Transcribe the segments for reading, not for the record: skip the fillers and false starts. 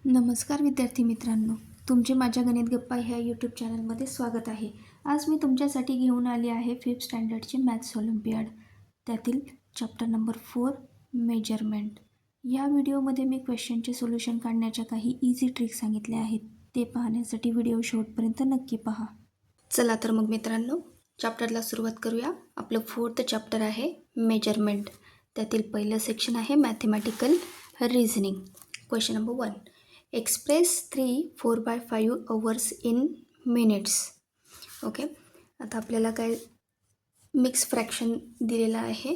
नमस्कार विद्यार्थी मित्रांनो, तुमचे माझ्या गणित गप्पा ह्या यूट्यूब चॅनलमध्ये स्वागत आहे. आज मी तुमच्यासाठी घेऊन आली आहे 5th स्टँडर्डची मॅथ्स ऑलिम्पियाड, त्यातील चॅप्टर नंबर 4 मेजरमेंट. या व्हिडिओमध्ये मी क्वेश्चनचे सोल्युशन काढण्याच्या काही इझी ट्रिक्स सांगितल्या आहेत. ते पाहण्यासाठी व्हिडिओ शेवटपर्यंत नक्की पहा. चला तर मग मित्रांनो, चॅप्टरला सुरुवात करूया. आपलं 4th चॅप्टर आहे मेजरमेंट. त्यातील पहिलं सेक्शन आहे mathematical reasoning. Question number 1. Express 3 4/5 hours in minutes. Okay, आता आपल्याला काय मिक्स फ्रॅक्शन दिलेलं आहे,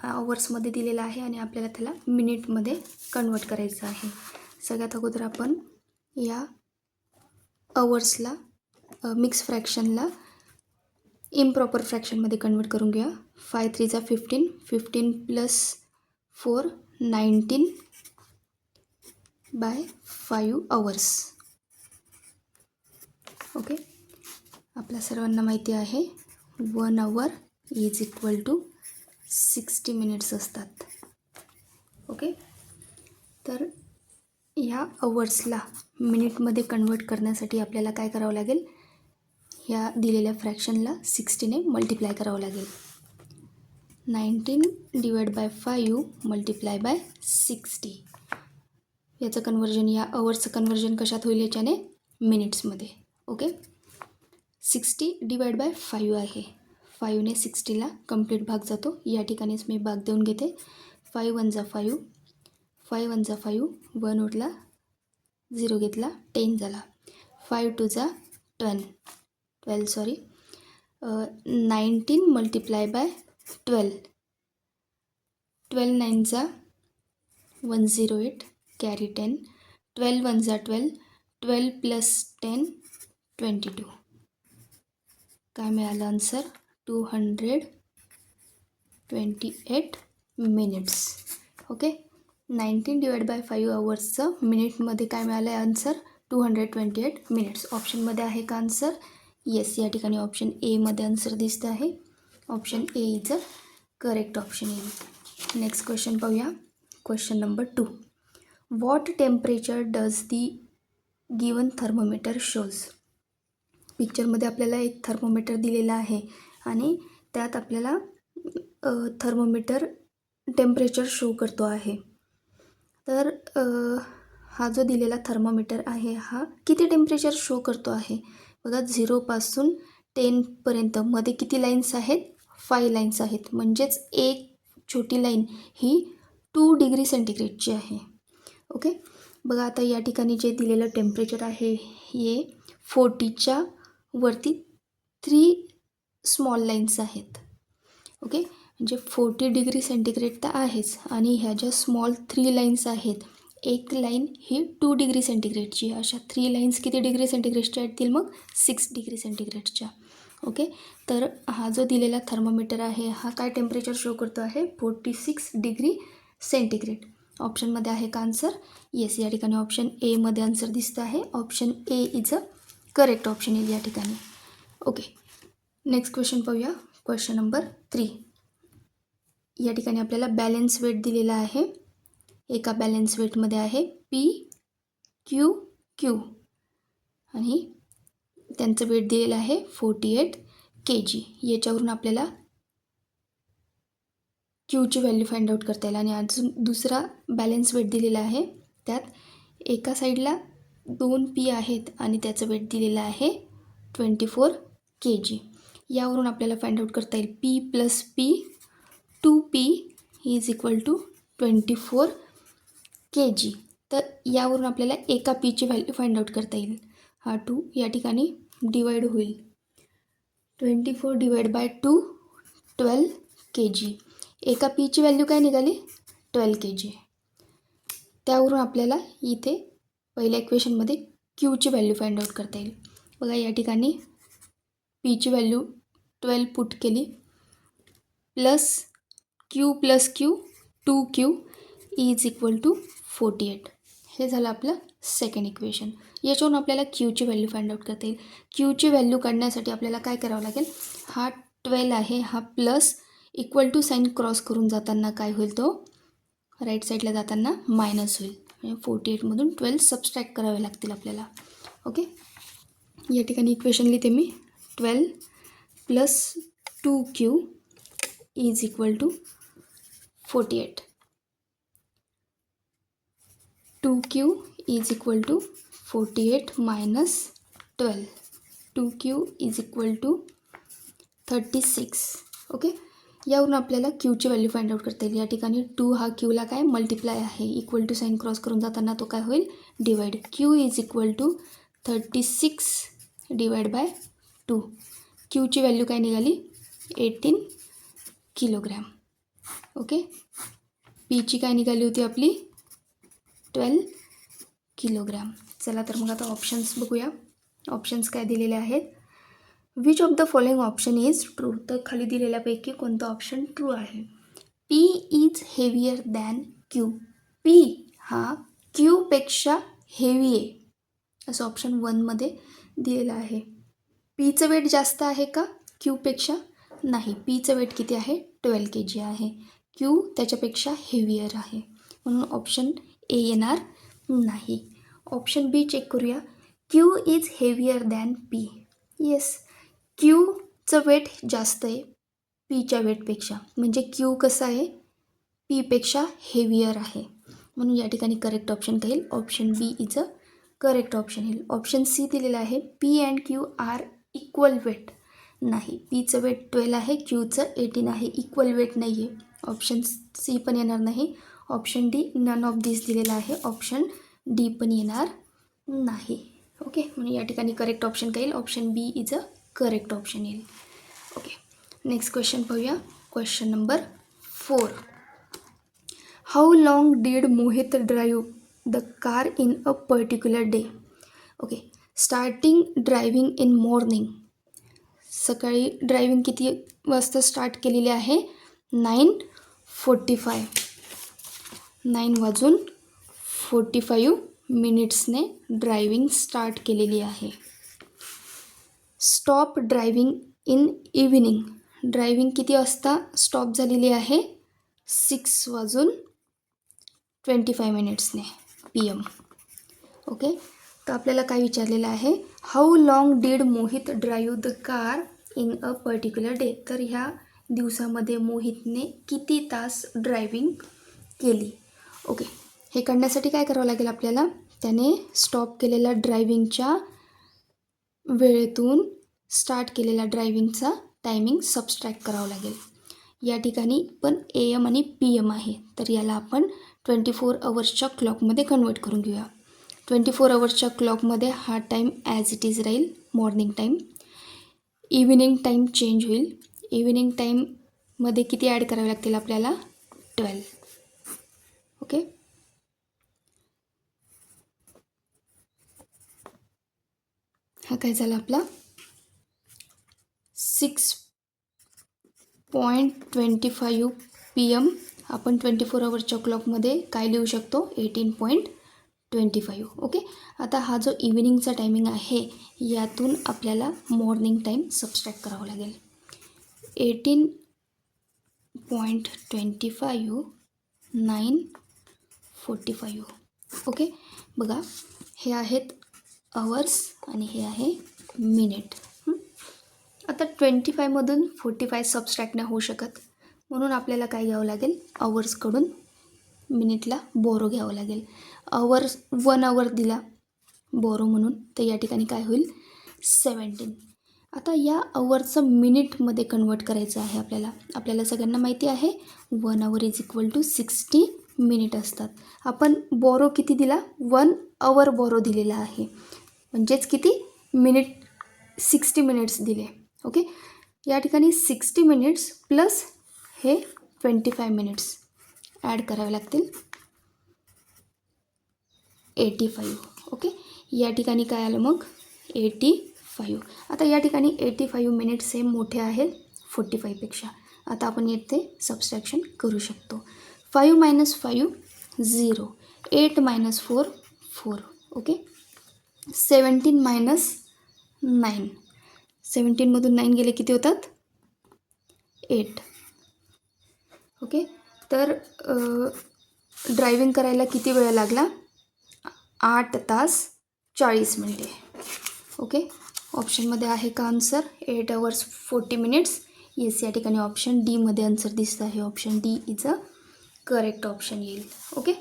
अवर्समध्ये दिलेलं आहे आणि आपल्याला त्याला मिनिटमध्ये कन्वर्ट करायचं आहे. सगळ्यात अगोदर आपण या अवर्सला मिक्स फ्रॅक्शनला इम्प्रॉपर फ्रॅक्शनमध्ये कन्वर्ट करून घेऊया. 5 3 15, 15 + 4 19/5 अवर्स. ओके, आपल्या सर्वांना माहिती आहे 1 hour is equal to 60 minutes असतात. ओके, तर ह्या अवर्सला मिनिटमध्ये कन्वर्ट करण्यासाठी आपल्याला काय करावं लागेल, ह्या दिलेल्या फ्रॅक्शनला 60ने मल्टिप्लाय करावं लागेल. 19/5 × 60. याचं कन्वर्जन, या अवर्सचं कन्वर्जन कशात होईल, याच्याने मिनिट्समध्ये. ओके, 60/5 आहे. 5ने 60ला कंप्लीट भाग जातो. या ठिकाणीच मी भाग देऊन घेते. 5 1 × 5, 5 1 × 5, 1 उरला, 0 घेतला, 10 झाला. 5 2 × 12, 19 × 12, 12 9 × 108, कॅरी 10, 12 1 × 12, 12 + 10 22. काय मिळालं आन्सर, 228 मिनिट्स. ओके, 19/5 अवर्सचं मिनिटमध्ये काय मिळालं आहे आन्सर, 228 मिनिट्स. ऑप्शनमध्ये आहे का आन्सर? येस, या ठिकाणी ऑप्शन एमध्ये आन्सर दिसतं आहे. Option A is a correct option येईल. नेक्स्ट क्वेश्चन पाहूया. Question number 2. What temperature does the given thermometer shows. पिक्चरमध्ये आपल्याला एक थर्मोमीटर दिलेला आहे आणि त्यात आपल्याला थर्मोमीटर टेम्परेचर शो करतो आहे. तर हा जो दिलेला थर्मोमीटर आहे, हा किती टेम्परेचर शो करतो आहे बघा. 0 पासून 10 पर्यंत मध्ये किती लाईन्स आहेत, 5 लाईन्स आहेत. म्हणजेच एक छोटी लाईन ही 2 डिग्री सेंटीग्रेडची आहे. ओके, बघा आता या ठिकाणी जे दिलेलं टेम्परेचर आहे, हे 40च्या वरती 3 स्मॉल लाईन्स आहेत. ओके, म्हणजे 40 डिग्री सेंटीग्रेड तर आहेच आणि ह्या ज्या स्मॉल 3 लाईन्स आहेत, एक लाईन ही 2 डिग्री सेंटीग्रेडची, अशा 3 लाईन्स किती डिग्री सेंटीग्रेडच्या येतील मग, 6 डिग्री सेंटीग्रेडच्या. ओके, तर हा जो दिलेला थर्मोमीटर आहे, हा काय टेम्परेचर शो करतो आहे, 46 डिग्री सेंटीग्रेड. ऑप्शनमध्ये आहे का आन्सर? येस, या ठिकाणी ऑप्शन एमध्ये आन्सर दिसतं आहे. Option A is a correct option येईल या ठिकाणी. ओके, नेक्स्ट क्वेश्चन पाहूया. Question number 3. या ठिकाणी आपल्याला बॅलन्स वेट दिलेला आहे. एका बॅलन्स वेटमध्ये आहे PQQ आणि त्यांचं वेट दिलेलं आहे 48 kg. याच्यावरून आपल्याला क्यूची व्हॅल्यू फाइंड आउट करता येईल. आणि अजून दुसरा बॅलन्स वेट दिलेला आहे, त्यात एका साईडला 2 P आहेत आणि त्याचं वेट दिलेलं आहे 24 kg. यावरून आपल्याला फाइंड आउट करता येईल P + P, 2P is equal to 24 kg. तर यावरून आपल्याला एका Pची व्हॅल्यू फाइंड आउट करता येईल. हा 2 या ठिकाणी डिवाईड होईल. 24/2, 12 kg. एका Pची व्हॅल्यू काय निघाली, 12 kg. त्यावरून आपल्याला इथे पहिल्या इक्वेशनमध्ये Qची व्हॅल्यू फाइंड आउट करता येईल. बघा या ठिकाणी Pची व्हॅल्यू 12 पुट केली, plus Q + Q 2Q is equal to 48. हे झालं आपलं सेकंड इक्वेशन. याच्यावरून आपल्याला Qची व्हॅल्यू फाइंड आउट करता येईल. Qची व्हॅल्यू काढण्यासाठी आपल्याला काय करावं लागेल, हा 12 आहे, हा plus equal to sign cross करून जाताना काय होईल, तो राईट साईडला जाताना मायनस होईल. म्हणजे 48मधून 12 सबस्ट्रॅक्ट करावे लागतील आपल्याला. ओके, या ठिकाणी इक्वेशन लिहिते मी. 12 + 2Q = 48. 2Q = 48 minus 12. 2Q = 36. Okay, यावरून आपल्याला क्यूची व्हॅल्यू फाइंड आउट करता येईल. या ठिकाणी 2 हा क्यूला काय मल्टिप्लाय आहे, इक्वल टू साईन क्रॉस करून जाताना तो काय होईल डिवाइड. Q = 36 / 2. क्यूची व्हॅल्यू काय निघाली 18 किलोग्रॅम. ओके, पीची काय निघाली होती आपली 12 किलोग्रॅम. चला तर मग आता ऑप्शन्स बघूया. ऑप्शन्स काय दिलेले आहेत. Which of the following option is true. तर खाली दिलेल्यापैकी कोणतं ऑप्शन ट्रू आहे. P is heavier than Q. P हा Qपेक्षा हेवी आहे असं ऑप्शन 1मध्ये दिलेलं आहे. पीचं वेट जास्त आहे का क्यूपेक्षा. नाही, पीचं वेट किती आहे 12 kg आहे. क्यू त्याच्यापेक्षा हेवियर आहे म्हणून ऑप्शन ए येणार नाही. ऑप्शन बी चेक करूया. Q is heavier than P. Yes, क्यूचं वेट जास्त आहे पीच्या वेटपेक्षा, म्हणजे क्यू कसं आहे पीपेक्षा हेवियर आहे म्हणून या ठिकाणी करेक्ट ऑप्शन काय येईल option B is a correct option येईल. ऑप्शन सी दिलेलं आहे P and Q are equal weight. नाही, पीचं वेट 12 आहे, क्यूचं 18 आहे, इक्वल वेट नाही आहे. ऑप्शन सी पण येणार नाही. ऑप्शन डी नन ऑफ दिस दिलेला आहे, ऑप्शन डी पण येणार नाही. ओके, म्हणून या ठिकाणी करेक्ट ऑप्शन काय येईल option B is a correct option येईल. ओके, नेक्स्ट क्वेश्चन पाहूया. Question number 4. How long did Mohit drive the car in a particular day. Okay, starting driving in morning. सकाळी ड्रायव्हिंग किती वाजता स्टार्ट केलेली आहे 9:45. 9:45 ड्रायव्हिंग स्टार्ट केलेली आहे. Stop driving in evening. Driving किती वाजता स्टॉप झालेली आहे 6:25 PM. ओके, तर आपल्याला काय विचारलेलं आहे how long did Mohit drive the car in a particular day. तर ह्या दिवसामध्ये मोहितने किती तास ड्रायव्हिंग केली. ओके, हे करण्यासाठी काय करावं लागेल आपल्याला. त्याने स्टॉप केलेल्या ड्रायव्हिंगच्या वेळेतून स्टार्ट केलेला ड्रायव्हिंगचा टायमिंग सबस्ट्रॅक्ट करावं लागेल. या ठिकाणी पण AM आणि PM आहे, तर याला आपण 24 आवर्सच्या क्लॉकमध्ये कन्वर्ट करून घेऊया. 24 आवर्सच्या क्लॉकमध्ये हा टाईम ॲज इट इज राहील morning time. Evening time change होईल. इव्हिनिंग टाईममध्ये किती ॲड करावे लागतील आपल्याला 12. ओके, हा काय झाला आपला 6.25 PM. आपण 24 आवर्सच्या क्लॉकमध्ये काय लिहू शकतो 18.25. ओके, आता हा जो इव्हिनिंगचा टायमिंग आहे यातून आपल्याला मॉर्निंग टाईम सबस्ट्रॅक्ट करावं लागेल. 18.25 9:45. ओके, बघा हे आहेत आवर्स आणि हे आहे मिनिट. आता 25मधून 45 सबस्ट्रॅक्ट नाही होऊ शकत म्हणून आपल्याला काय घ्यावं लागेल आवर्सकडून मिनिटला बोरो घ्यावं लागेल. 1 आवर दिला बोरो म्हणून, तर या ठिकाणी काय होईल 17. आता या आवर्सचं मिनिटमध्ये कन्वर्ट करायचं आहे आपल्याला. आपल्याला सगळ्यांना माहिती आहे 1 hour is equal to 60 minute असतात. आपण बोरो किती दिला 1 आवर बोरो दिलेला आहे, म्हणजेच किती मिनिट 60 मिनिट्स दिले. ओके, या ठिकाणी 60 मिनिट्स प्लस हे 25 मिनिट्स ॲड करावे लागतील 85. ओके, या ठिकाणी काय आलं मग 85. आता या ठिकाणी 85 मिनिट्स हे मोठे आहेत 45पेक्षा. आता आपण येथे सबस्ट्रॅक्शन करू शकतो. 5 - 5 0. 8 - 4 4. ओके, 17 - 9. 17मधून 9 गेले किती होतात 8. ओके, तर ड्रायव्हिंग करायला किती वेळ लागला 8 तास 40 मिनिटे. ओके, ऑप्शनमध्ये आहे का आन्सर 8 hours 40 minutes. येस, या ठिकाणी ऑप्शन डीमध्ये आन्सर दिसतं आहे. Option D is a correct option येईल. ओके,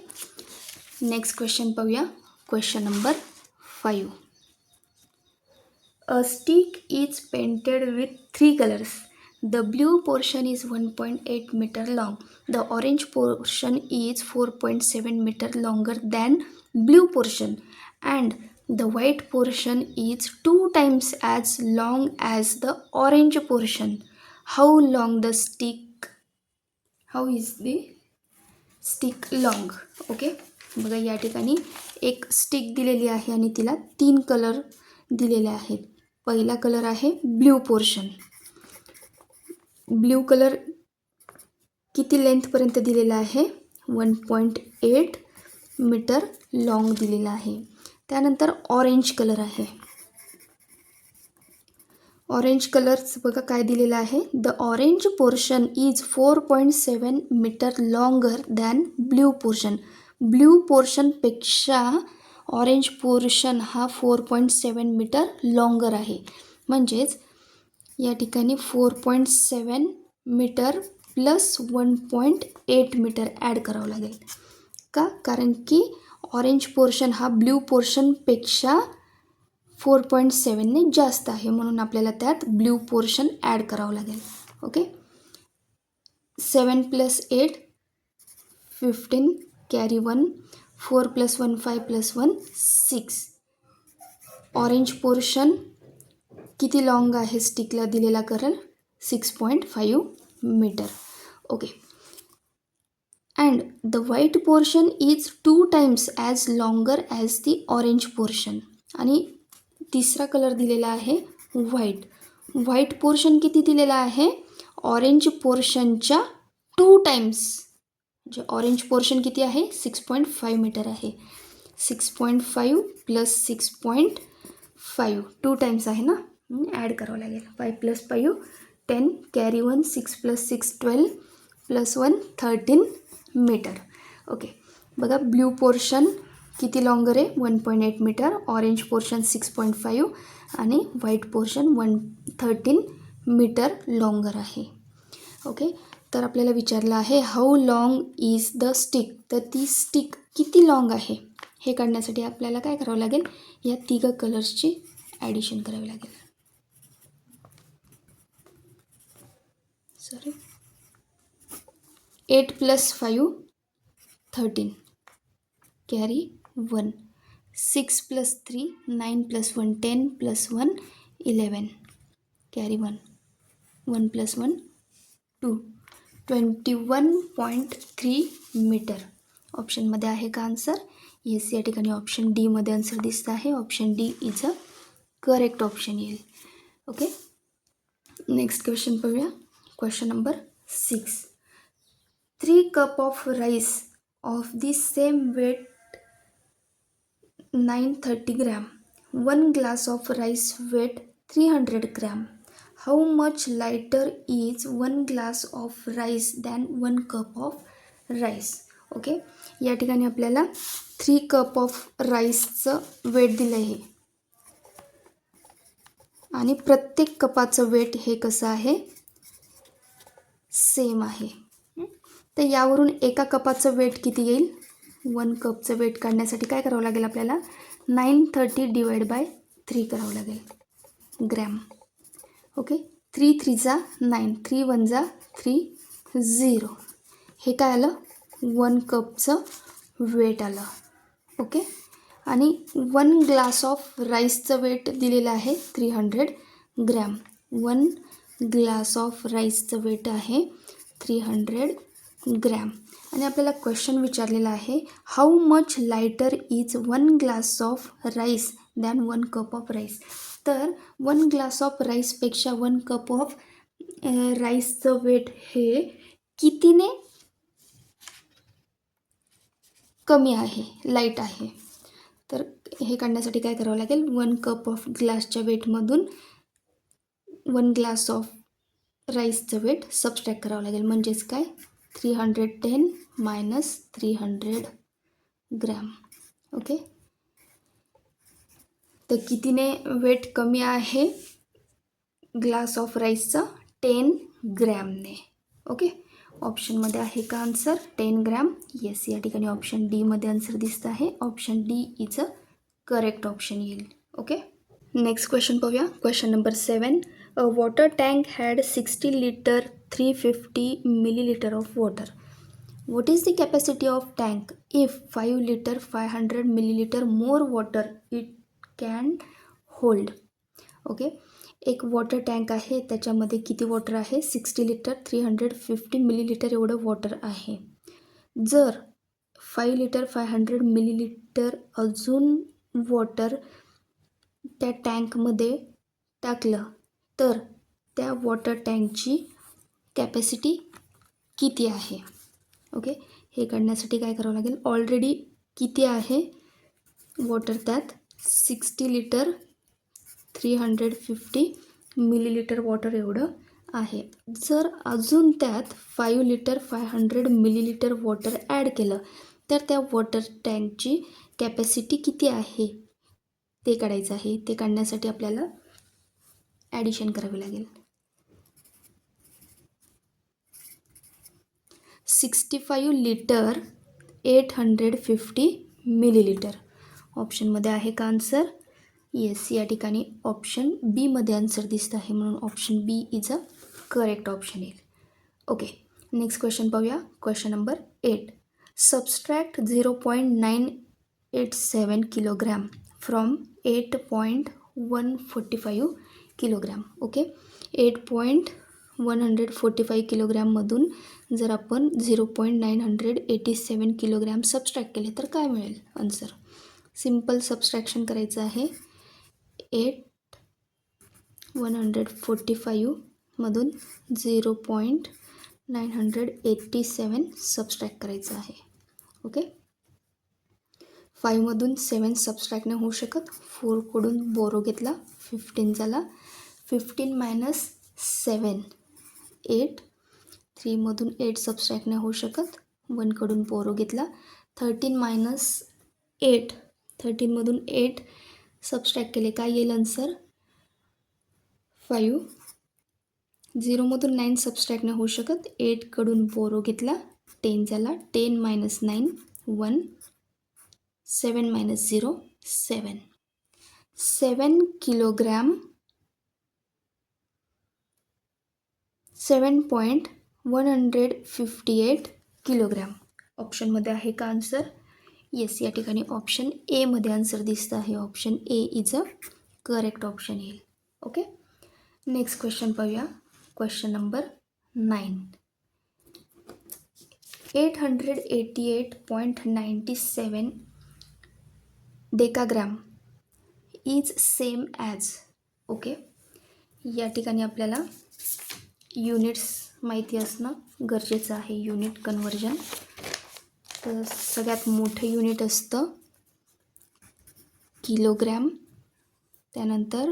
नेक्स्ट क्वेश्चन पाहूया. Question number 5. A stick is painted with 3 colors. The blue portion is 1.8 meter long. The orange portion is 4.7 meter longer than blue portion, and the white portion is 2 times as long as the orange portion. How is the stick long? Okay, बघा या ठिकाणी एक stick दिलेली आहे आणि तिला 3 colour दिलेले आहेत. पहिला कलर आहे ब्ल्यू पोर्शन. ब्ल्यू कलर किती लेंथपर्यंत दिलेला आहे? 1.8 मीटर लॉंग दिलेला आहे. त्यानंतर ऑरेंज कलर आहे. ऑरेंज कलरचं बघा काय दिलेलं आहे. The orange portion is 4.7 metre longer than blue portion. Blue पोर्शनपेक्षा ऑरेंज पोर्शन हा 4.7 मीटर लॉंगर आहे. म्हणजेच या ठिकाणी 4.7 मीटर प्लस 1.8 मीटर ॲड करावं लागेल. का? कारण की ऑरेंज पोर्शन हा ब्ल्यू पोर्शनपेक्षा 4.7ने जास्त आहे, म्हणून आपल्याला त्यात ब्ल्यू पोर्शन ॲड करावं लागेल. Okay, 7 + 8 15 carry 1, 4 + 1 5 + 1 6. ऑरेंज पोर्शन किती लॉंग आहे? स्टिकला दिलेला करल 6.5 metre. Okay, and the white portion is 2 times as longer as the orange portion. आणि तिसरा कलर दिलेला आहे व्हाईट. व्हाईट पोर्शन किती दिलेला आहे? ऑरेंज पोर्शनच्या 2 times. म्हणजे ऑरेंज पोर्शन किती आहे? 6.5 मीटर आहे. 6.5 + 6.5 2 times आहे ना, ॲड करावं लागेल. 5 + 5 10 कॅरी 1, 6 + 6 12 + 1 13 मीटर. ओके, बघा ब्ल्यू पोर्शन किती लॉंगर आहे? 1.8 मीटर. ऑरेंज पोर्शन 6.5 आणि व्हाईट पोर्शन 13 मीटर लॉंगर आहे. ओके, तर आपल्याला विचारलं आहे how long is the stick. तर ती स्टिक किती लॉंग आहे हे काढण्यासाठी आपल्याला काय करावं लागेल? या तिघ कलर्सची ॲडिशन करावी लागेल. Sorry, 8 + 5 13 carry 1, 6 + 3 9 + 1 10 + 1 11 carry 1, 1 + 1 2 21.3 metre. ऑप्शनमध्ये आहे का आन्सर? येस, या ठिकाणी ऑप्शन डीमध्ये आन्सर दिसतं आहे. Option D is a correct option येईल. ओके, नेक्स्ट क्वेश्चन पाहूया. Question number 6. 3 cup of rice of the same weight 930 gram. 1 glass of rice weight 300 gram. How much lighter is 1 glass of rice than 1 cup of rice? Okay, या ठिकाणी आपल्याला 3 cup of राईसचं weight दिलं आहे आणि प्रत्येक कपाचं weight हे कसं आहे? सेम आहे. तर यावरून एका कपाचं वेट किती येईल? 1 कपचं वेट काढण्यासाठी काय करावं लागेल आपल्याला? 930 / 3 करावं लागेल ग्रॅम. ओके, 3 3 जा 9, 3 1 जा 3 0. हे काय आलं? 1 कपचं वेट आलं. ओके, आणि 1 ग्लास ऑफ राईसचं वेट दिलेलं आहे 300 ग्रॅम. 1 ग्लास ऑफ राईसचं वेट आहे 300 ग्रॅम. आणि आपल्याला क्वेश्चन विचारलेला आहे how much lighter is 1 glass of rice than 1 cup of rice. तर 1 ग्लास ऑफ राईसपेक्षा 1 कप ऑफ राईसचं वेट हे कितीने कमी आहे, लाईट आहे? तर हे काढण्यासाठी काय करावं लागेल? 1 कप ऑफ ग्लासच्या वेटमधून 1 ग्लास ऑफ राईसचं वेट सबस्ट्रॅक्ट करावं लागेल. म्हणजेच काय? 310 - 300 ग्रॅम. ओके, तर कितीने वेट कमी आहे ग्लास ऑफ राईसचं? 10 ग्रॅमने. ओके, ऑप्शनमध्ये आहे का आन्सर 10 ग्रॅम? येस, या ठिकाणी ऑप्शन डीमध्ये आन्सर दिसतं आहे. Option D is a correct option येईल. ओके, नेक्स्ट क्वेश्चन पाहूया. Question number 7. A water tank had 60 litre 350 millilitre of water. What is the capacity of tank if 5 liter 500 milliliter more water it can hold? Okay, एक water tank आहे, त्याच्यामध्ये किती water आहे? 60 litre 350 millilitre एवढं water आहे. जर 5 litre 500 millilitre अजून water त्या टँकमध्ये टाकलं तर त्या वॉटर टँकची कॅपॅसिटी किती आहे? ओके, हे काढण्यासाठी काय करावं लागेल? ऑलरेडी किती आहे वॉटर त्यात? 60 लिटर 350 मिलीलिटर वॉटर एवढं आहे. जर अजून त्यात 5 लिटर 500 मिलीलिटर वॉटर ॲड केलं तर त्या वॉटर टँकची कॅपॅसिटी किती आहे ते काढायचं आहे. ते काढण्यासाठी आपल्याला ॲडिशन करावी लागेल. 65 लिटर 850 मिलीलिटर. ऑप्शनमध्ये आहे का आन्सर? येस, या ठिकाणी ऑप्शन बीमध्ये आन्सर दिसतं आहे, म्हणून option B is a correct option येईल. ओके, नेक्स्ट क्वेश्चन पाहूया. Question number 8. Subtract 0.987 kilogram from 8.145 kilogram. Okay, 8.145 किलोग्रॅममधून जर आपण 0.987 किलोग्रॅम सबस्ट्रॅक्ट केले तर काय मिळेल आन्सर? सिम्पल सबस्ट्रॅक्शन करायचं आहे. 8.145 मधून 0.987 सबस्ट्रॅक्ट करायचं आहे. ओके, 5 मधून 7 सबस्ट्रॅक्ट नाही होऊ शकत. 4 कडून बोरो घेतला, 15 झाला. 15 मायनस 7 8. 3 मधून 8 सबस्ट्रॅक्ट नाही होऊ शकत. 1 कडून बोरो घेतला. 13 मायनस 8. 13 मधून 8 सबस्ट्रॅक्ट केले, काय येईल आन्सर? 5. 0 मधून 9 सबस्ट्रॅक्ट नाही होऊ शकत. 8 कडून बोरो घेतला, 10 झाला. 10 मायनस 9 1. 7 मायनस 0 7. 7 kilogram 7.158 kilogram. ऑप्शनमध्ये आहे का आन्सर? येस, या ठिकाणी ऑप्शन एमध्ये आन्सर दिसतं आहे. Option A is a correct option येईल. ओके, नेक्स्ट क्वेश्चन पाहूया. Question number 9. 888.97 decagram is same as. Okay, या ठिकाणी आपल्याला युनिट्स माहिती असणं गरजेचं आहे. युनिट कन्वर्जन, तर सगळ्यात मोठं युनिट असतं किलोग्रॅम, त्यानंतर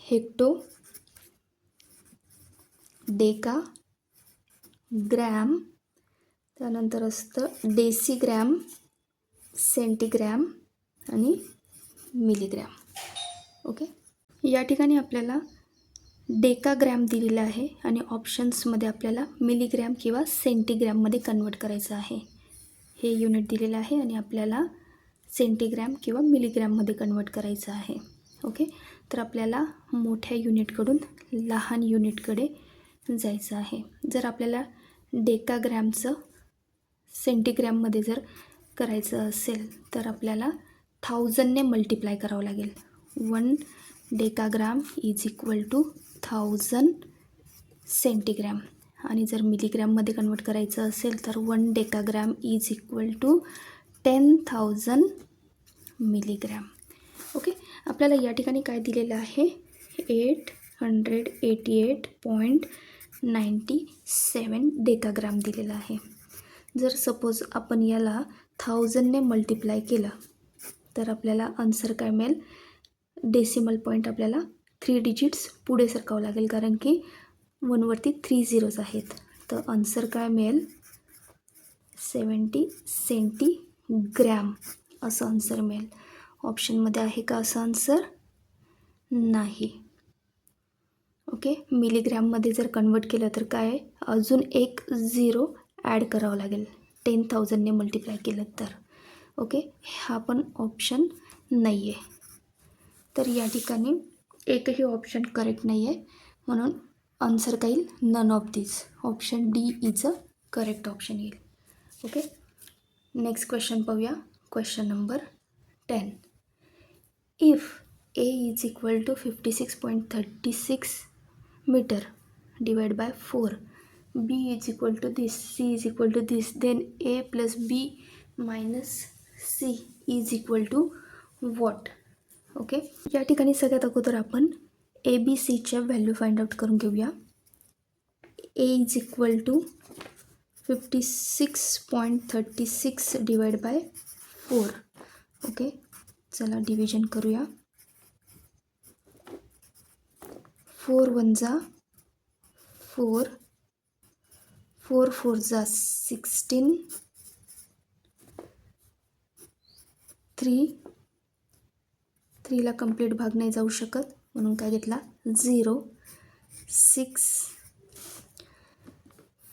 हेक्टो, डेका, ग्रॅम, त्यानंतर असतं डेसिग्रॅम, सेंटीग्रॅम आणि मिलीग्रॅम. ओके, या ठिकाणी आपल्याला डेकाग्रॅम दिलेला आहे आणि ऑप्शन्समध्ये आपल्याला मिलीग्रॅम किंवा सेंटीग्रॅममध्ये कन्वर्ट करायचं आहे. हे युनिट दिलेलं आहे आणि आपल्याला सेंटीग्रॅम किंवा मिलीग्रॅममध्ये कन्वर्ट करायचं आहे. ओके, तर आपल्याला मोठ्या युनिटकडून लहान युनिटकडे जायचं आहे. जर आपल्याला डेकाग्रॅमचं सेंटीग्रॅममध्ये जर करायचं असेल तर आपल्याला 1000ने मल्टिप्लाय करावं लागेल. 1 decagram is equal to 1000 centigram. आणि जर मिलीग्रॅममध्ये कन्वर्ट करायचं असेल तर 1 decagram is equal to 10,000 milligram. Okay, आपल्याला या ठिकाणी काय दिलेलं आहे? 888.97 डेकाग्राम दिलेला आहे. जर सपोज आपण याला 1000ने मल्टिप्लाय केलं तर आपल्याला आन्सर काय मिळेल? डेसिमल पॉईंट आपल्याला 3 डिजिट्स पुढे सरकावं लागेल, कारण की 1 वरती 3 झिरोज आहेत. तर आन्सर काय मिळेल? 70 सेंटीग्रॅम असं आन्सर मिळेल. ऑप्शनमध्ये आहे का असं आन्सर? नाही. ओके, मिलीग्रॅममध्ये जर कन्वर्ट केलं तर काय आहे, अजून एक 0 ॲड करावं लागेल 10,000ने मल्टिप्लाय केलं तर. ओके, हा पण ऑप्शन नाही आहे. तर या ठिकाणी एकही ऑप्शन करेक्ट नाही आहे, म्हणून आन्सर काय येईल? None of this. Option D is a correct option येईल. ओके, नेक्स्ट क्वेश्चन पाहूया. Question number 10. If A is equal to 56.36 meter divided by 4, b is equal to this, c is equal to this, then a plus b minus c is equal to what? Okay, या ठिकाणी सगळ्यात अगोदर आपण A B सीच्या value find out करून घेऊया. A is equal to 56.36 divide by 4. Okay, चला division करूया. 4 1 जा 4, 4 4 जा 16, 3 ला कंप्लीट भाग नाही जाऊ शकत, म्हणून काय घेतला 0, 6,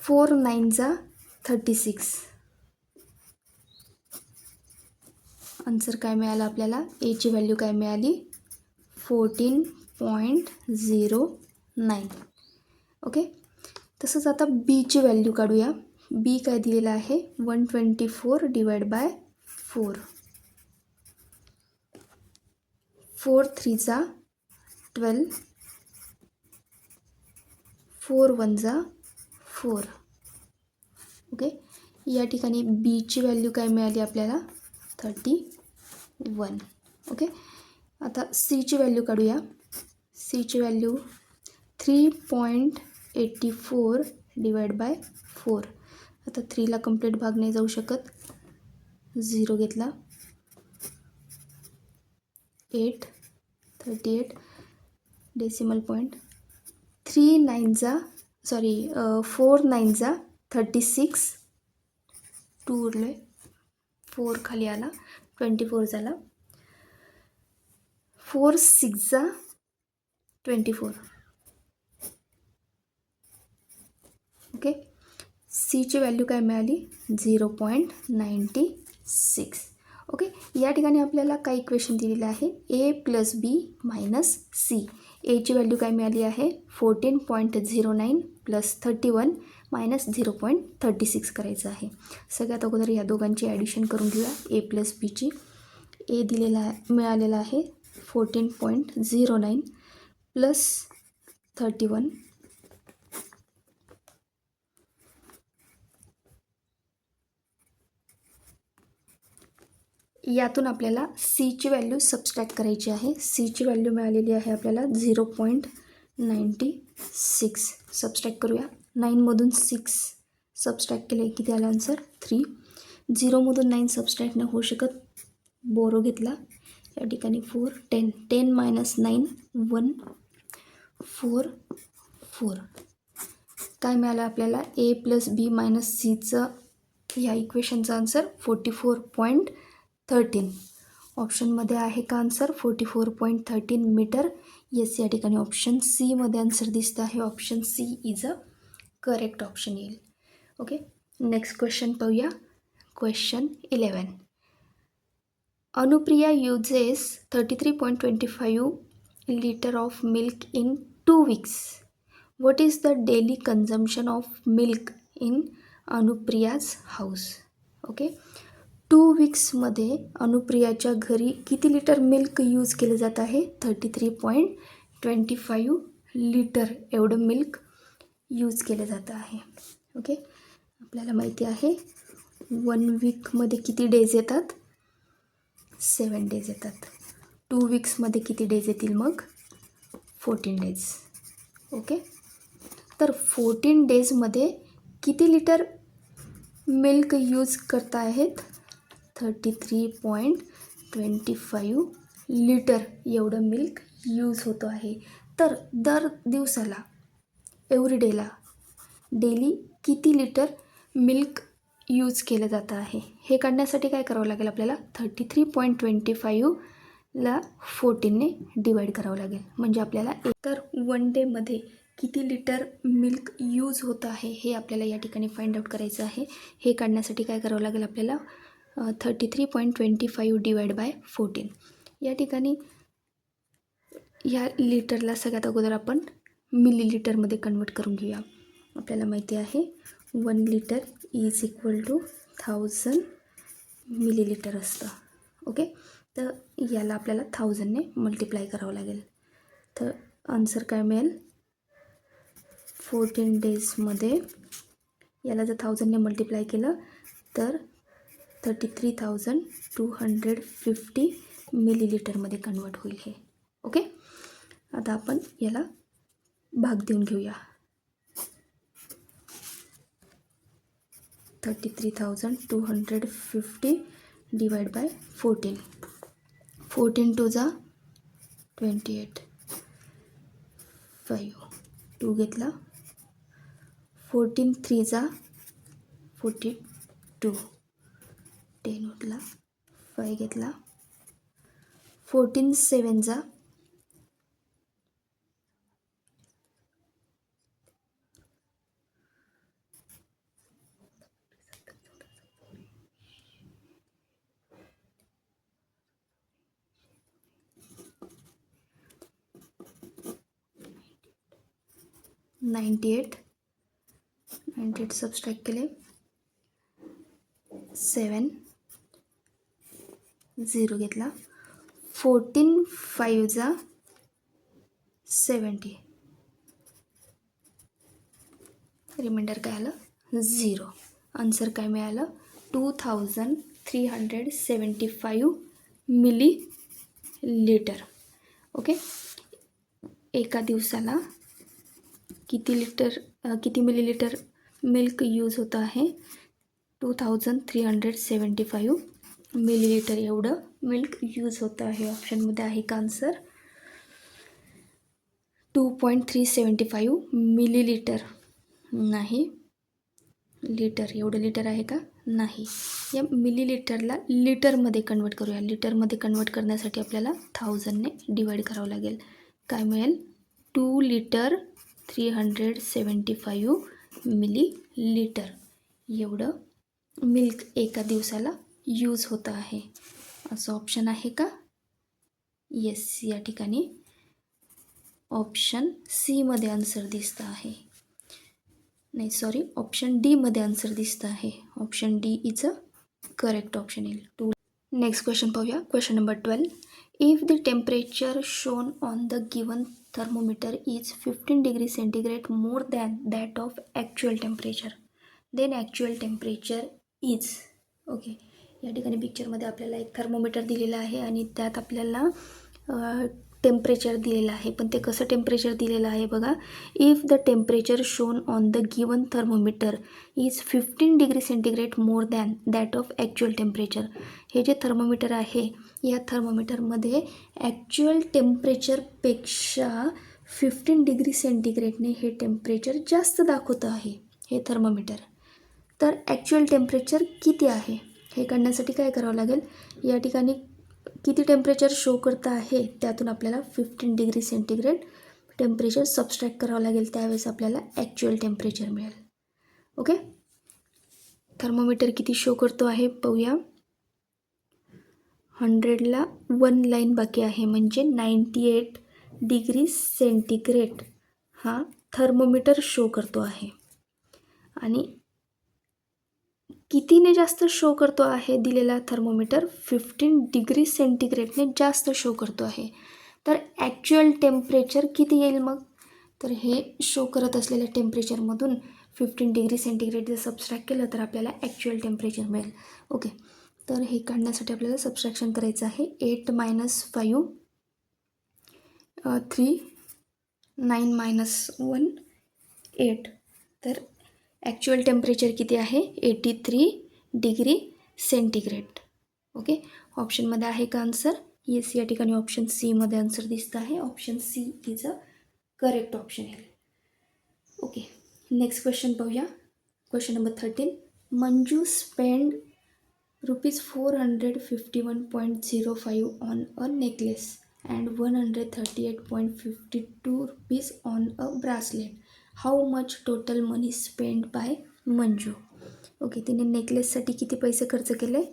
4 9 जा 36. आन्सर काय मिळालं आपल्याला? एची व्हॅल्यू काय मिळाली? 14.09. ओके, तसंच आता बीची व्हॅल्यू काढूया. बी काय दिलेलं आहे? 124 डिवाइड बाय 4. 4 3 जा 12, 4 1 जा 4. ओके, या ठिकाणी बीची व्हॅल्यू काय मिळाली आपल्याला? 31. ओके, आता सीची व्हॅल्यू काढूया. सीची व्हॅल्यू 3.84 डिवाइड बाय 4. आता 3ला कंप्लीट भाग नाही जाऊ शकत, 0 घेतला. 8 38 डेसिमल पॉईंट. 4 9 जा 36, 2 उरले, 4 खाली आला, 24 झाला. 4 6 जा 24. ओके, सीची व्हॅल्यू काय मिळाली? 0.96. ओके, या ठिकाणी आपल्याला काय इक्वेशन दिलेलं आहे? ए प्लस बी मायनस सी. एची व्हॅल्यू काय मिळाली आहे? 14.09 प्लस 31 मायनस 0.36 करायचं आहे. सगळ्यात अगोदर या दोघांची ॲडिशन करून घेऊया. ए प्लस बीची. ए दिलेला मिळालेला आहे 14.09 प्लस 31 यातून आपल्याला सीची व्हॅल्यू सबस्ट्रॅक्ट करायची आहे. सीची व्हॅल्यू मिळालेली आहे आपल्याला 0.96. सबस्ट्रॅक्ट करूया. 9मधून 6 सबस्ट्रॅक्ट केले, किती आलं आन्सर? 3. 0मधून 9 सबस्ट्रॅक्ट नाही होऊ शकत, बोरो घेतला. या ठिकाणी 4 10 10 मायनस 9 1 4 4. काय मिळालं आपल्याला? ए प्लस बी मायनस सीचं ह्या इक्वेशनचा आन्सर 44.13. ऑप्शनमध्ये आहे का आन्सर? 44.13 मीटर. येस, या ठिकाणी ऑप्शन सीमध्ये आन्सर दिसतं आहे. Option C is a correct option येईल. ओके, नेक्स्ट क्वेश्चन पाहूया. Question 11. Anupriya uses 33.25 liter of milk in 2 weeks. What is the daily consumption of milk in Anupriya's house? Okay, 2 वीक्समध्ये अनुप्रियाच्या घरी किती लिटर मिल्क यूज केलं जात आहे? 33.25 लिटर एवढं मिल्क यूज केलं जातं आहे. ओके, आपल्याला माहिती आहे 1 वीकमध्ये किती डेज येतात? 7 डेज येतात. 2 वीक्समध्ये किती डेज येतील मग? 14 डेज. ओके, तर 14 डेजमध्ये किती लिटर मिल्क यूज करता आहेत? 33.25 लिटर एवढं मिल्क यूज होतो आहे. तर दर दिवसाला, एव्हरीडेला, डेली किती लिटर मिल्क यूज केलं जातं आहे? हे काढण्यासाठी काय करावं लागेल आपल्याला? 33.25 ला 14ने डिवाईड करावं लागेल. म्हणजे आपल्याला तर 1 डेमध्ये किती लिटर मिल्क यूज होत आहे हे आपल्याला या ठिकाणी फाइंड आउट करायचं आहे. हे काढण्यासाठी काय करावं लागेल आपल्याला 33.25 डिवाइड बाय 14. या ठिकाणी या लिटरला सगळ्यात अगोदर आपण मिलीलिटरमध्ये कन्वर्ट करून घेऊया. आपल्याला माहिती आहे 1 litre is equal to 1000 millilitre असतं. ओके, तर याला आपल्याला 1000ने मल्टिप्लाय करावं लागेल. तर आन्सर काय मिळेल 14 डेजमध्ये याला जर 1000ने मल्टिप्लाय केलं तर 33,250 मिलीलिटरमध्ये कन्वर्ट होईल हे. ओके, आता आपण याला भाग देऊन घेऊया. 33,250 डिवाइड बाय 14. 14 2 जा 28, 5 2 घेतला, 14 3 जा 42, 10 उठला, 5 घेतला, 14 7 जा 98, 98 सबस्ट्रॅक्ट केले, 7 0 घेतला, 14 5 जा 70, रिमाइंडर काय आलं 0. आन्सर काय मिळालं 2375 मिलीलिटर. ओके, एका दिवसाला किती मिलीलिटर मिल्क यूज होत आहे 2375 मिलीलिटर एवढं मिल्क यूज होतं आहे. ऑप्शनमध्ये आहे का आन्सर 2.375 मिलीलिटर नाही, लिटर एवढं लिटर आहे का नाही. या मिलीलिटरला लिटरमध्ये कन्वर्ट करूया. लिटरमध्ये कन्वर्ट करण्यासाठी आपल्याला 1000ने डिवाईड करावं लागेल. काय मिळेल 2 लिटर 375 मिलीलिटर एवढं मिल्क एका दिवसाला यूज होतं आहे. असं ऑप्शन आहे का? येस, या ठिकाणी ऑप्शन सीमध्ये आन्सर दिसतं आहे. नाही सॉरी, ऑप्शन डीमध्ये आन्सर दिसतं आहे. Option D is a correct option येईल. नेक्स्ट क्वेश्चन पाहूया. Question number 12. If the temperature shown on the given thermometer is 15 degree centigrade more than that of actual temperature, then actual temperature is. Okay, या ठिकाणी पिक्चरमध्ये आपल्याला एक thermometer दिलेला आहे आणि त्यात आपल्याला टेम्परेचर दिलेलं आहे. पण ते कसं टेम्परेचर दिलेलं आहे बघा. If the temperature shown on the given thermometer is 15 degree centigrade more than that of actual temperature. हे जे थर्मोमीटर आहे या थर्मोमीटरमध्ये ॲक्च्युअल टेम्परेचरपेक्षा 15 डिग्री सेंटीग्रेडने हे टेम्परेचर जास्त दाखवतं आहे हे थर्मोमीटर. तर ॲक्च्युअल टेम्परेचर किती आहे हे काढण्यासाठी काय करावं लागेल. या ठिकाणी किती टेम्परेचर शो करतं आहे त्यातून आपल्याला 15 डिग्री सेंटीग्रेड टेम्परेचर सबस्ट्रॅक्ट करावं लागेल. त्यावेळेस आपल्याला ॲक्च्युअल टेम्परेचर मिळेल. ओके, थर्मोमीटर किती शो करतो आहे पाहूया. 100ला 1 लाईन बाकी आहे म्हणजे 98 डिग्री सेंटीग्रेड हा थर्मोमीटर शो करतो आहे. आणि कितीने जास्त शो करतो आहे दिलेला थर्मोमीटर 15 डिग्री सेंटीग्रेडने जास्त शो करतो आहे. तर ॲक्च्युअल टेम्परेचर किती येईल मग. तर हे शो करत असलेल्या टेम्परेचरमधून 15 डिग्री सेंटीग्रेड जर सबस्ट्रॅक्ट केलं तर आपल्याला ॲक्च्युअल टेम्परेचर मिळेल. ओके, तर हे काढण्यासाठी आपल्याला सबस्ट्रॅक्शन करायचं आहे. 8 - 5 3 9 - 1 8. तर ॲक्च्युअल टेम्परेचर किती आहे 83 डिग्री सेंटीग्रेड. ओके, ऑप्शनमध्ये आहे का आन्सर. येस, या ठिकाणी ऑप्शन सीमध्ये आन्सर दिसतं आहे. Option C is a correct option आहे. ओके, नेक्स्ट क्वेश्चन पाहूया. Question number 13. Manju spend ₹451.05 on a necklace and ₹138.52 on a bracelet. How much total money spent by Manju? Okay, तिने नेकलेससाठी किती पैसे खर्च केले?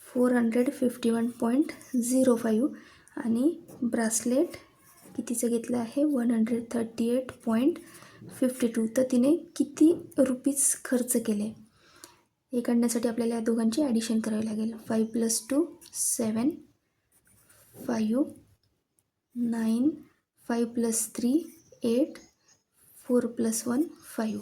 451.05 आणि ब्रासलेट कितीचं घेतलं आहे? 138.52. तर तिने किती रुपीज खर्च केले? हे काढण्यासाठी आपल्याला या दोघांची ॲडिशन करावी लागेल. 5 + 2 7, 5 9, 5 + 3 8, 4 + 1 5.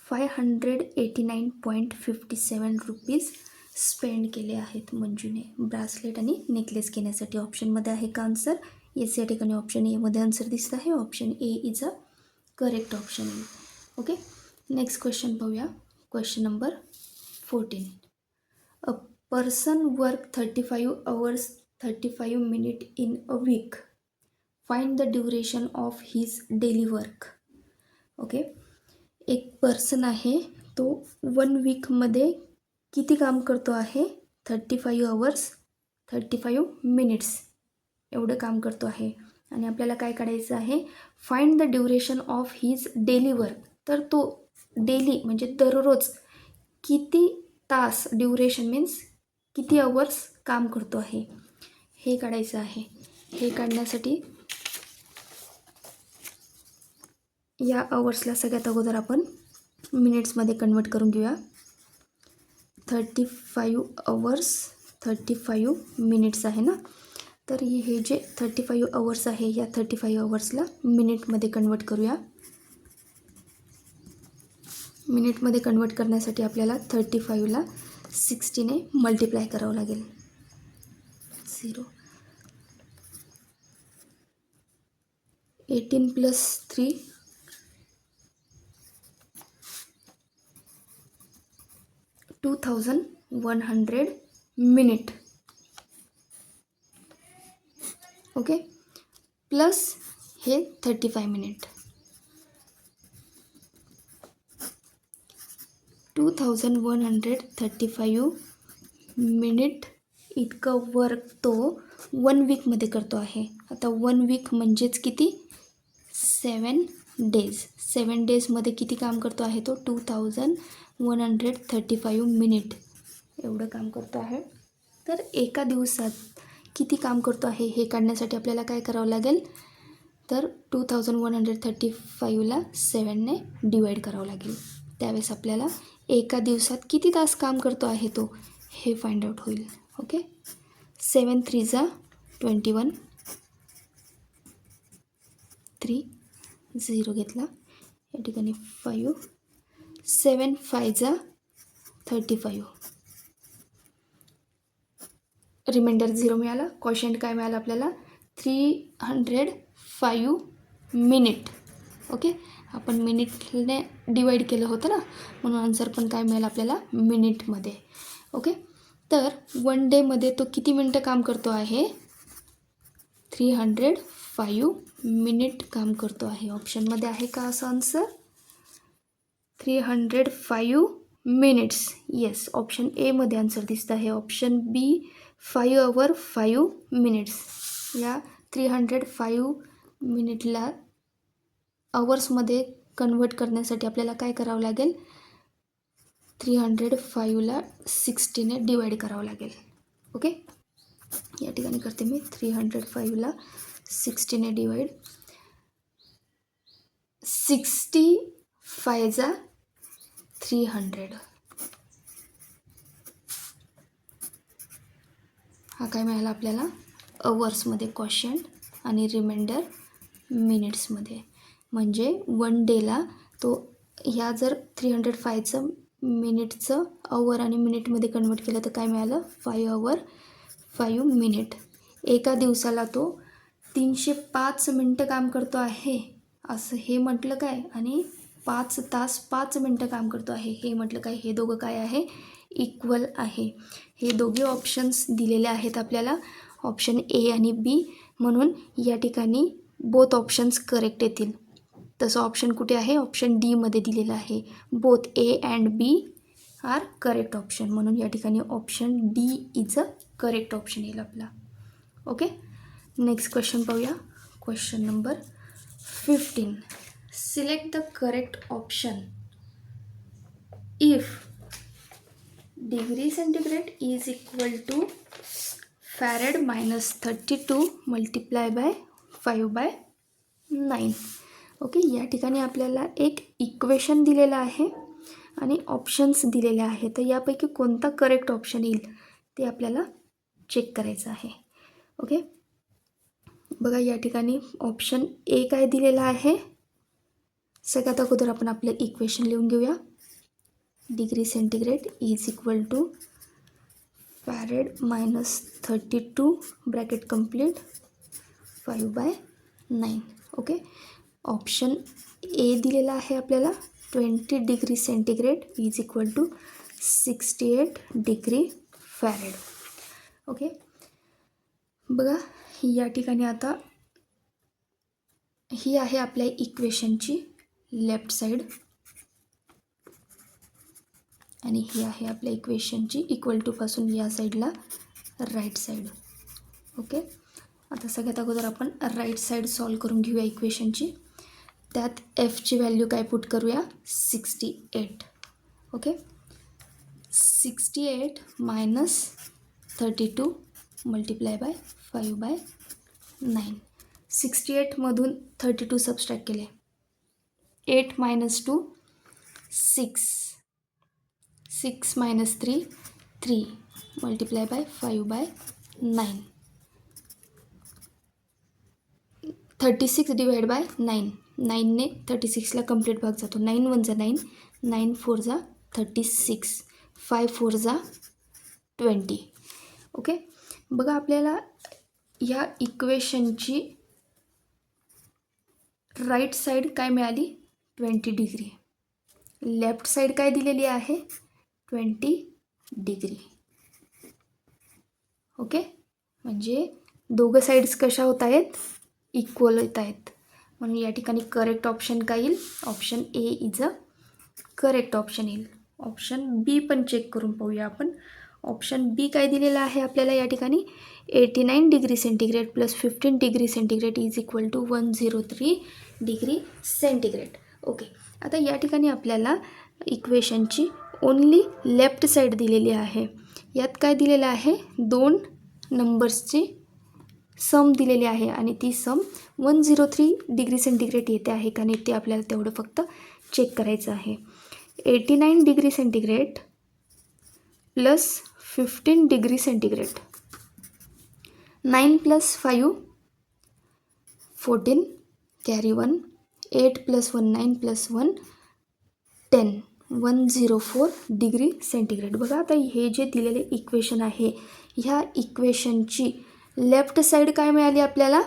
589.57 रुपीज स्पेंड केले आहेत मंजूने ब्रासलेट आणि नेकलेस घेण्यासाठी. ऑप्शनमध्ये आहे का आन्सर? येस, या ठिकाणी ऑप्शन एमध्ये आन्सर दिसत आहे. Option A is a correct option. Okay, next question पाहूया. Question number 14. A person work 35 hours 35 minutes in a week. Find the duration of his daily work. Okay, एक person आहे, तो 1 वीकमध्ये किती काम करतो आहे? 35 hours 35 minutes एवढं काम करतो आहे. आणि आपल्याला काय काढायचं आहे? Find the duration of his daily work. तर तो डेली म्हणजे दररोज किती तास, ड्युरेशन मीन्स किती अवर्स काम करतो आहे हे काढायचं आहे. हे काढण्यासाठी या अवर्सला सगळ्यात अगोदर आपण मिनिट्समध्ये कन्वर्ट करून घेऊया. 35 hours 35 minutes आहे ना. तर हे जे 35 hours आहे, या 35 hours मिनिटमध्ये कन्वर्ट करूया. मिनिटमध्ये कन्वर्ट करण्यासाठी आपल्याला 35ला 60ने मल्टिप्लाय करावं लागेल. 0 18 + 3 2100 मिनिट. ओके, प्लस हे 35 मिनिट. 2135 मिनिट इतकं वर्क तो 1 वीकमध्ये करतो आहे. आता 1 वीक म्हणजेच किती? 7 days. 7 daysमध्ये किती काम करतो आहे तो? 2135 मिनिट एवढं काम करतो आहे. तर एका दिवसात किती काम करतो आहे हे काढण्यासाठी आपल्याला काय करावं लागेल? तर 2135ला 7ने डिवाईड करावं लागेल. त्यावेळेस आपल्याला एका दिवसात किती तास काम करतो आहे तो हे फाइंड आउट होईल. ओके, 7 3 21, 3 0 घेतला या ठिकाणी 5, 7 5 35, रिमाइंडर 0 मिळाला. क्वोशंट काय मिळालं आपल्याला? 305 मिनिट. ओके, आपण मिनिटने डिवाईड केलं होतं ना, म्हणून आन्सर पण काय मिळालं आपल्याला? मिनिटमध्ये. ओके, तर 1 डेमध्ये तो किती मिनटं काम करतो आहे? 305 मिनिट काम करतो आहे. ऑप्शनमध्ये आहे का असं आन्सर? 305 मिनिट्स. येस, ऑप्शन एमध्ये आन्सर दिसत आहे. ऑप्शन बी 5 hours 5 minutes. या 305 मिनिटला अवर्समध्ये कन्वर्ट करण्यासाठी आपल्याला काय करावं लागेल? 305ला 60ने डिवाईड करावं लागेल. ओके, या ठिकाणी करते मी 305ला 60ने डिवाईड. 65 300. हा काय मिळाला आपल्याला? अवर्समध्ये क्वोशंट आणि रिमाइंडर मिनिट्समध्ये. म्हणजे 1 डेला तो ह्या जर 305चं मिनिटचं अवर आणि मिनिटमध्ये कन्वर्ट केलं तर काय मिळालं? 5 hours 5 minutes. एका दिवसाला तो 305 मिनटं काम करतो आहे असं हे म्हटलं काय? आणि 5 तास 5 मिनटं काम करतो आहे हे म्हटलं काय? हे दोघं काय आहे? इक्वल आहे. हे दोघे ऑप्शन्स दिलेले आहेत आपल्याला, ऑप्शन ए आणि बी. म्हणून या ठिकाणी बोथ ऑप्शन्स करेक्ट येतील. तसं ऑप्शन कुठे आहे? ऑप्शन डीमध्ये दिलेलं आहे. Both A and B are correct option. म्हणून या ठिकाणी option D is a correct option येईल आपला. ओके, नेक्स्ट क्वेश्चन पाहूया. Question number 15. Select the correct option if degree centigrade is equal to Fahrenheit minus 32 multiply by 5/9. Okay, या ठिकाणी आपल्याला एक इक्वेशन दिलेलं आहे आणि ऑप्शन्स दिलेले आहेत. तर यापैकी कोणता करेक्ट ऑप्शन येईल ते आपल्याला चेक करायचं आहे. ओके, बघा या ठिकाणी ऑप्शन ए काय दिलेला आहे. सगळ्यात अगोदर आपण आपलं इक्वेशन लिहून घेऊया. Degree centigrade is equal to Fahrenheit minus 32 bracket complete 5/9. Okay, option A दिलेला आहे आपल्याला 20 degree centigrade is equal to 68 degree Fahrenheit. Okay, बघा या ठिकाणी आता ही आहे आपल्या इक्वेशनची लेफ्ट साईड आणि ही आहे आपल्या इक्वेशनची इक्वल टू पासून या साईडला राईट साईड. ओके, आता सगळ्यात अगोदर आपण राईट साईड सॉल्व करून घेऊया इक्वेशनची. त्यात एफची व्हॅल्यू काय पुट करूया 68. Okay, 68 minus 32 multiply by 5/9. 68मधून 32 सबस्ट्रॅक्ट केले. 8 minus 2 6. 6 minus 3 3 multiply by 5/9. 36 divide by 9. 9ने 36ला कंप्लीट भाग जातो. 9 1 जा 9, 9 4 जा 36, 5 4 जा 20. ओके, बघा आपल्याला ह्या इक्वेशनची राईट साईड काय मिळाली 20 डिग्री. लेफ्ट साईड काय दिलेली आहे 20 डिग्री. ओके, म्हणजे दोघं साईड्स कशा होत आहेत इक्वल होत आहेत. म्हणून या ठिकाणी करेक्ट ऑप्शन काय येईल option A is a correct option येईल. ऑप्शन बी पण चेक करून पाहूया आपण. ऑप्शन बी काय दिलेलं आहे आपल्याला या ठिकाणी 89 degree centigrade plus 15 degree centigrade is equal to 103 degree centigrade. Okay, आता या ठिकाणी आपल्याला इक्वेशनची ओन्ली लेफ्ट साईड दिलेली आहे. यात काय दिलेलं आहे 2 नंबर्सची सम दिलेली आहे आणि ती सम 103 डिग्री सेंटीग्रेड येते आहे का नाही ते आपल्याला तेवढं फक्त चेक करायचं आहे. 89 degree centigrade plus 15 degree centigrade. 9 plus 5 14 carry 1. 8 plus 1 9 plus 1 10 104 degree centigrade. बघा आता हे जे दिलेले इक्वेशन आहे ह्या इक्वेशनची लेफ्ट साईड काय मिळाली आपल्याला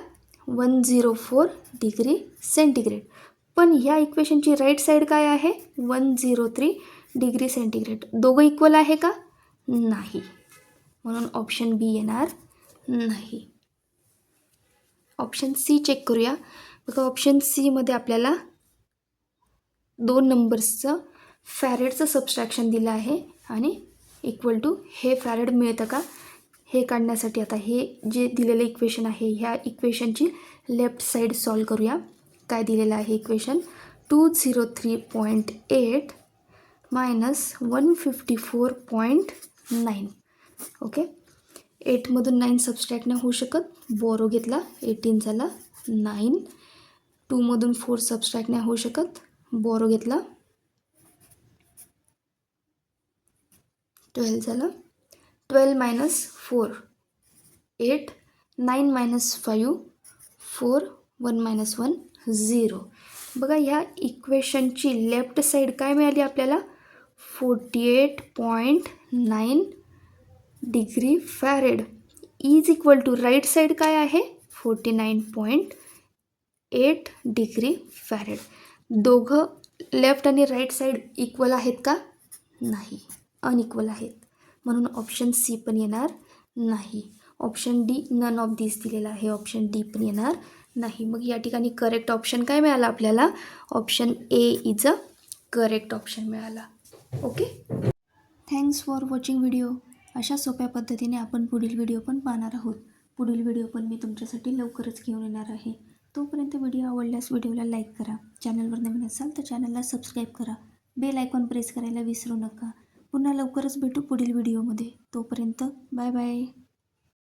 104 डिग्री सेंटीग्रेड. पण ह्या इक्वेशनची राईट साईड काय आहे 103 डिग्री सेंटीग्रेड. दोघं इक्वल आहे का नाही, म्हणून ऑप्शन बी येणार नाही. ऑप्शन सी चेक करूया. बघा ऑप्शन सीमध्ये आपल्याला 2 नंबर्सचं फॅरेडचं सबस्ट्रॅक्शन दिलं आहे आणि इक्वल टू हे फॅरेड मिळतं का हे काढण्यासाठी आता हे जे दिलेलं इक्वेशन आहे ह्या इक्वेशनची लेफ्ट साईड सॉल्व करूया. काय दिलेलं आहे इक्वेशन 203.8 मायनस 154.9. ओके, 8मधून 9 सबस्ट्रॅक्ट नाही होऊ शकत. बोरो घेतला 18 झाला 9. 2मधून 4 सबस्ट्रॅक्ट नाही होऊ शकत. बोरो घेतला 12 झाला. 12 मायनस 4 8. 9 मायनस 5 4. 1 मायनस 1 0. बघा ह्या इक्वेशनची लेफ्ट साईड काय मिळाली आपल्याला 48.9 degree Fahrenheit is equal to right side काय आहे 49.8 डिग्री फॅरेड. दोघं लेफ्ट आणि राईट साईड इक्वल आहेत का नाही, अनइक्वल आहेत. म्हणून ऑप्शन सी पण येणार नाही. ऑप्शन डी नन ऑफ दिस दिलेला आहे, ऑप्शन डी पण येणार नाही. मग या ठिकाणी करेक्ट ऑप्शन काय मिळाला आपल्याला option A is a correct option मिळाला. Okay, thanks for watching video. अशा सोप्या पद्धतीने आपण पुढील व्हिडिओ पण पाहणार आहोत. पुढील व्हिडिओ पण मी तुमच्यासाठी लवकरच घेऊन येणार आहे. तोपर्यंत व्हिडिओ आवडल्यास व्हिडिओला लाईक करा. चॅनलवर नवीन असाल तर चॅनलला सबस्क्राईब करा. बेल आयकॉन प्रेस करायला विसरू नका. पुन्हा लवकरच भेटू पुढील व्हिडिओमध्ये. तोपर्यंत बाय बाय.